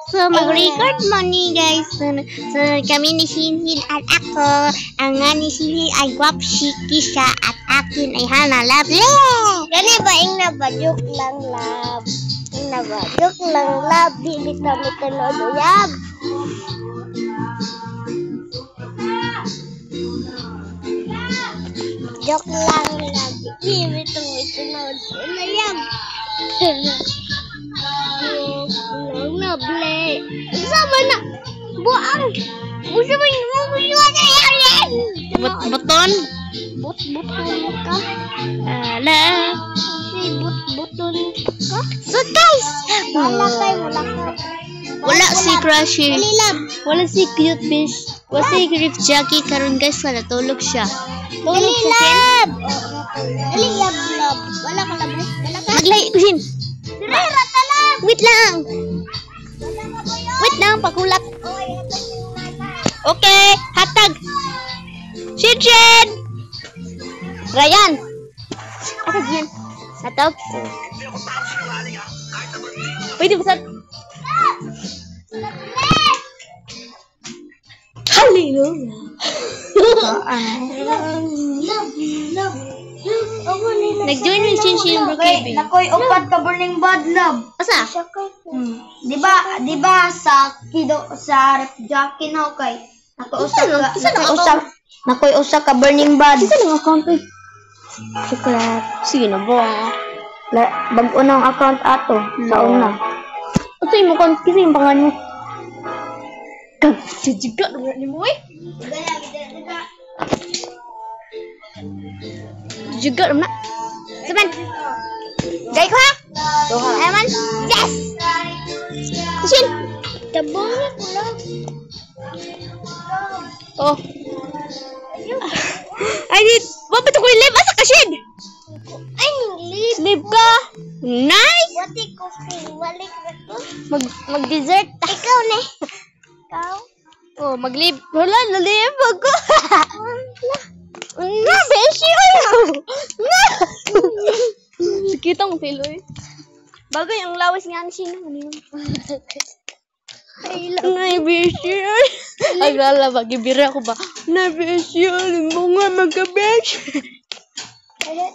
So, mag-record mo ni guys. So, kami ni Shinhin at ako. Ang nga ni Shinhin ay Guapshi Kisha at akin ay Hana Lovely. Gani ba ing nabadjuk lang lab? Ing nabadjuk lang lab. Di bitaw mi tunod uyab. Joke lang lab. Di bitaw mi tunod uyab. Lovely. Sama na. Buang. Gusto mo yung mga yan. Buton? But-buton ka. Ala. Si but-buton ka. So guys, Wala kay. wala si Crushy. Alilab. Wala si Cute Fish. Wala si Griff Jackie. Karon guys, natulog siya. Tulog sa Ken. Alilab. Alilab. Wala ka lab. Wala ka. Maglay. Usin. Dire, ratalab. Wait lang. Wait lang, pakulat. Okay, hatag. Shinshin! Ryan! Hatag yan. Hatag. Pwede ba sa... Hallelujah! Nag-join yung Shinshin bro Kevin. Nakoy upat ka burning bad love. Asa? Di ba sa kido sa rep jacket na kay nakoy usa ka burning bad. Isa lang account eh. Secret. Sige na ba? Bag-o ng account ato sa una. Ito yung account kasi yung pangalan mo. Kagsijiga naman ni mo eh. Juga naman. Saban. Gay ko ha? Eman. Yes! Kusin. Tabong ko lang. Oh. Ay, wapit ako yung live. Asa ka, Shin? Ay, live. Live ka. Nice. Wati ko balik ko. Mag-dessert. Ikaw na. Ikaw? Oh, mag-live. Wala, na-live ako. Na, beshi kayo. Na. Sakita mo, Philo eh. Bagay, ang lawis nga ni Sino. Ay, beshi. Ay, lala, magibira ko ba? Na, beshi. Alam mo nga, magka-beshi. Ay,